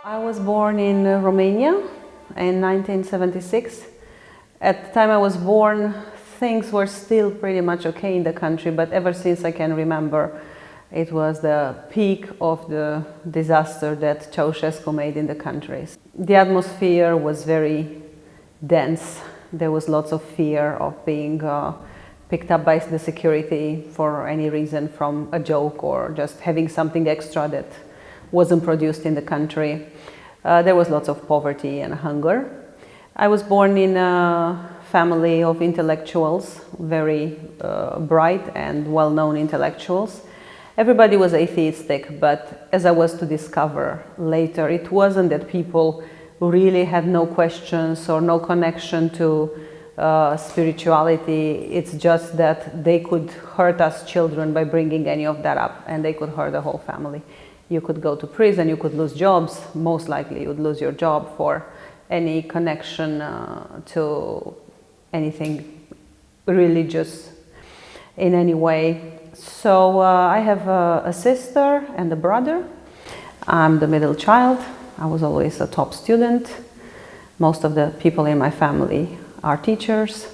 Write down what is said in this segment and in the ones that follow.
I was born in Romania in 1976. At the time I was born, things were still pretty much okay in the country, but ever since I can remember, it was the peak of the disaster that Ceausescu made in the country. The atmosphere was very dense. There was lots of fear of being picked up by the security for any reason, from a joke or just having something extra that wasn't produced in the country. There was lots of poverty and hunger. I was born in a family of intellectuals, very bright and well-known intellectuals. Everybody was atheistic, but as I was to discover later, it wasn't that people really had no questions or no connection to spirituality. It's just that they could hurt us children by bringing any of that up, and they could hurt the whole family. You could go to prison, you could lose jobs, most likely you would lose your job for any connection to anything religious in any way. So I have a sister and a brother. I'm the middle child. I was always a top student. Most of the people in my family are teachers,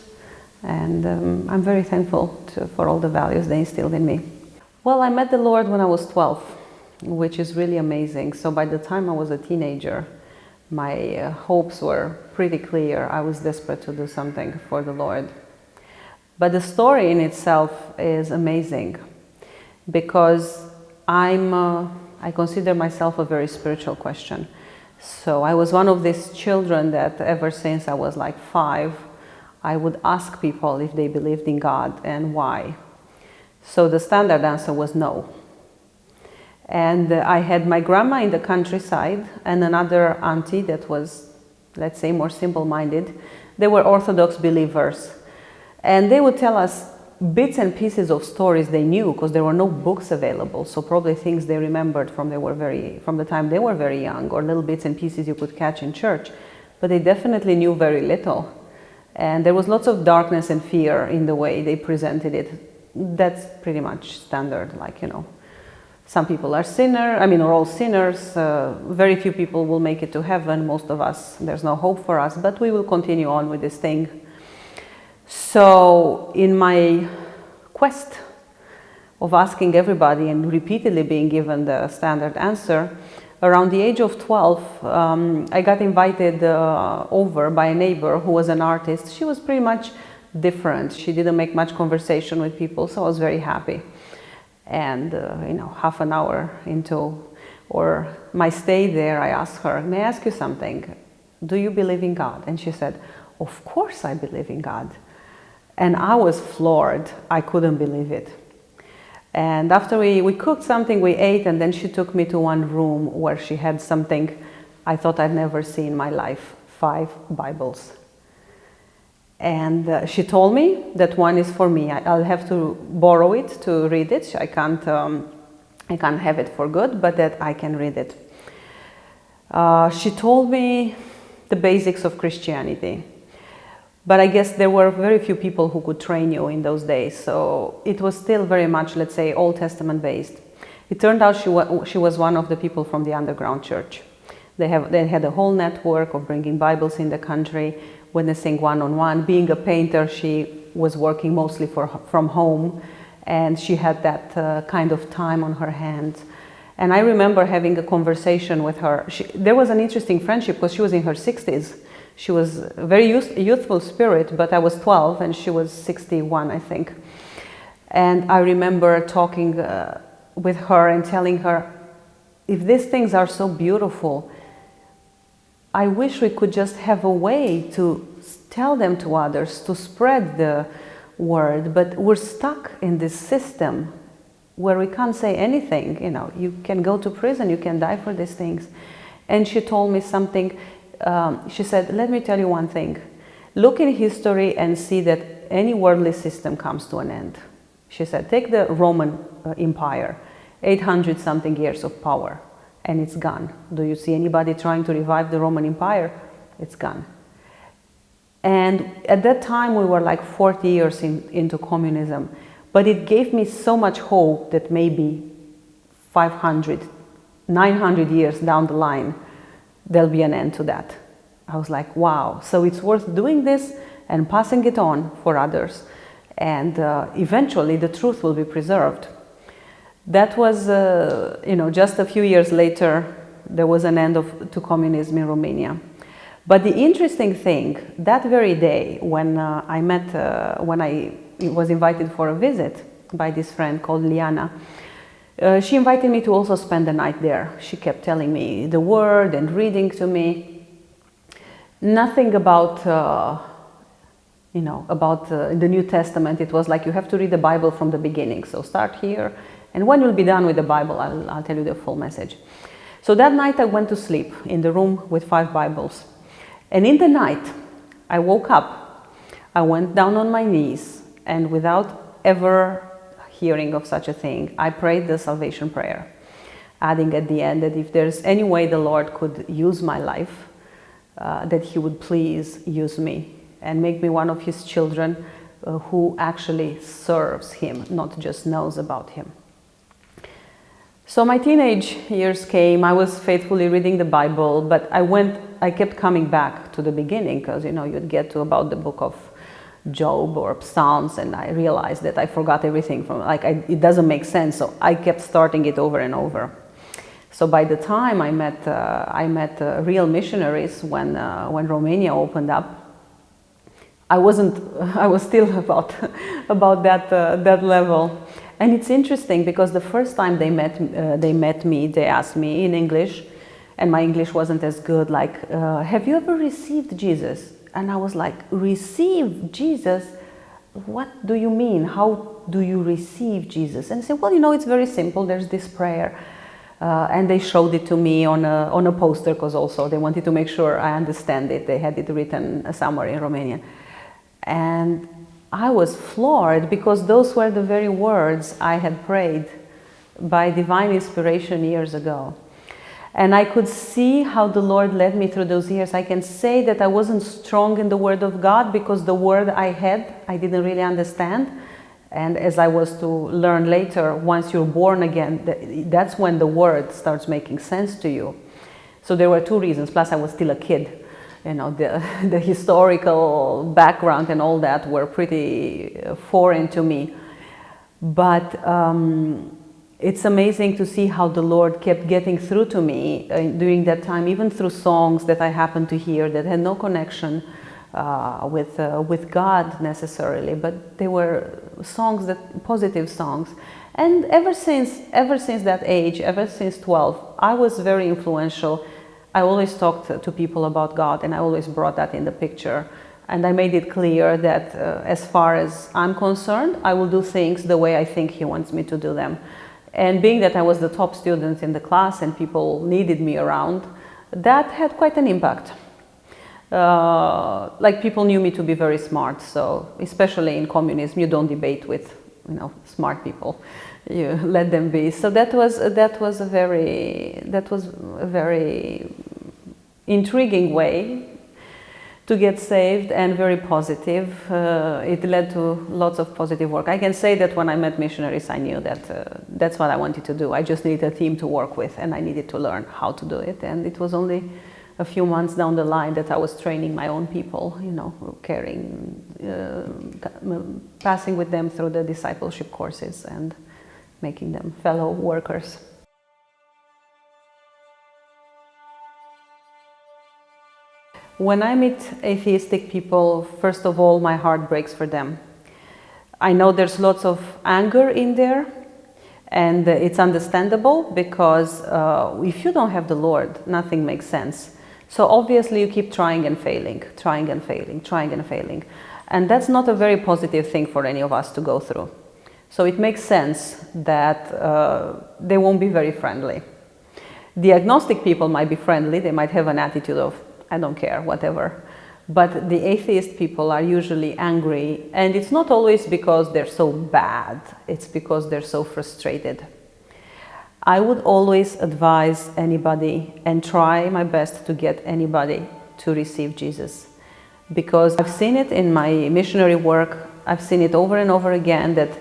and I'm very thankful for all the values they instilled in me. Well, I met the Lord when I was 12, which is really amazing. So by the time I was a teenager, my hopes were pretty clear. I was desperate to do something for the Lord. But the story in itself is amazing, because I consider myself a very spiritual Christian. So I was one of these children that ever since I was like 5, I would ask people if they believed in God and why. So the standard answer was no. And I had my grandma in the countryside and another auntie that was, let's say, more simple-minded. They were Orthodox believers. And they would tell us bits and pieces of stories they knew, because there were no books available. So probably things they remembered from the time they were very young, or little bits and pieces you could catch in church. But they definitely knew very little. And there was lots of darkness and fear in the way they presented it. That's pretty much standard, like, you know. Some people are are all sinners. Very few people will make it to heaven. Most of us, there's no hope for us, but we will continue on with this thing. So in my quest of asking everybody and repeatedly being given the standard answer, around the age of 12, I got invited over by a neighbor who was an artist. She was pretty much different. She didn't make much conversation with people, so I was very happy. And half an hour into my stay there, I asked her, "May I ask you something? Do you believe in God?" And she said, "Of course I believe in God." And I was floored. I couldn't believe it. And after we cooked something, we ate, and then she took me to one room where she had something I thought I'd never seen in my life: 5 Bibles. And she told me that one is for me. I'll have to borrow it to read it. I can't have it for good, but that I can read it. She told me the basics of Christianity. But I guess there were very few people who could train you in those days. So it was still very much, let's say, Old Testament based. It turned out she was one of the people from the underground church. They had a whole network of bringing Bibles in the country, witnessing one-on-one. Being a painter, she was working mostly from home, and she had that kind of time on her hands. And I remember having a conversation with her. There was an interesting friendship, because she was in her 60s. She was a very youthful spirit, but I was 12 and she was 61, I think. And I remember talking with her and telling her, if these things are so beautiful, I wish we could just have a way to tell them to others, to spread the word, but we're stuck in this system where we can't say anything. You can go to prison, you can die for these things. And she told me something. She said, "Let me tell you one thing. Look in history and see that any worldly system comes to an end." She said, "Take the Roman Empire, 800 something years of power, and it's gone. Do you see anybody trying to revive the Roman Empire? It's gone." And at that time we were like 40 years into communism, but it gave me so much hope that maybe 500, 900 years down the line, there'll be an end to that. I was like, wow, so it's worth doing this and passing it on for others. And eventually the truth will be preserved. That was, just a few years later, there was an end to communism in Romania. But the interesting thing, that very day when when I was invited for a visit by this friend called Liana, she invited me to also spend the night there. She kept telling me the word and reading to me. Nothing about, the New Testament. It was like you have to read the Bible from the beginning. So start here, and when you'll be done with the Bible, I'll tell you the full message. So that night I went to sleep in the room with 5 Bibles. And in the night, I woke up, I went down on my knees, and without ever hearing of such a thing, I prayed the salvation prayer, adding at the end that if there's any way the Lord could use my life, that He would please use me and make me one of His children who actually serves Him, not just knows about Him. So my teenage years came. I was faithfully reading the Bible, but I kept coming back to the beginning, because you'd get to about the book of Job or Psalms, and I realized that I forgot everything it doesn't make sense. So I kept starting it over and over. So by the time I met real missionaries when Romania opened up, I was still about that level. And it's interesting because the first time they met me, they asked me in English, and my English wasn't as good, like, have you ever received Jesus? And I was like, receive Jesus? What do you mean? How do you receive Jesus? And they said, well, it's very simple. There's this prayer. And they showed it to me on a poster, because also they wanted to make sure I understand it. They had it written somewhere in Romanian. And I was floored, because those were the very words I had prayed by divine inspiration years ago. And I could see how the Lord led me through those years. I can say that I wasn't strong in the Word of God, because the Word I had, I didn't really understand. And as I was to learn later, once you're born again, that's when the Word starts making sense to you. So there were 2 reasons, plus I was still a kid. The historical background and all that were pretty foreign to me. But it's amazing to see how the Lord kept getting through to me during that time, even through songs that I happened to hear that had no connection with God necessarily, but they were songs, positive songs. And ever since that age, ever since 12, I was very influential. I always talked to people about God, and I always brought that in the picture. And I made it clear that as far as I'm concerned, I will do things the way I think He wants me to do them. And being that I was the top student in the class and people needed me around, that had quite an impact. People knew me to be very smart, so especially in communism, you don't debate with smart people. You let them be. So that was a very intriguing way to get saved, and very positive. It led to lots of positive work. I can say that when I met missionaries, I knew that that's what I wanted to do. I just needed a team to work with, and I needed to learn how to do it. And it was only a few months down the line that I was training my own people, passing with them through the discipleship courses and making them fellow workers. When I meet atheistic people, first of all, my heart breaks for them. I know there's lots of anger in there, and it's understandable, because if you don't have the Lord, nothing makes sense. So obviously you keep trying and failing, trying and failing, trying and failing. And that's not a very positive thing for any of us to go through. So it makes sense that they won't be very friendly. The agnostic people might be friendly. They might have an attitude of, I don't care, whatever. But the atheist people are usually angry, and it's not always because they're so bad. It's because they're so frustrated. I would always advise anybody and try my best to get anybody to receive Jesus. Because I've seen it in my missionary work, I've seen it over and over again, that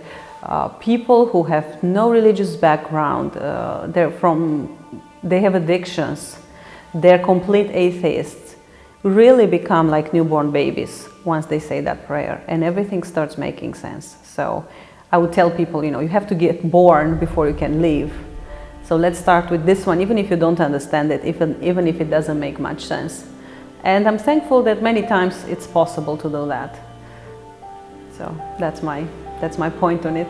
people who have no religious background, they have addictions, they're complete atheists, really become like newborn babies once they say that prayer, and everything starts making sense. So I would tell people, you know, you have to get born before you can live. So let's start with this one, even if you don't understand it, even if it doesn't make much sense. And I'm thankful that many times it's possible to do that. So that's my point on it.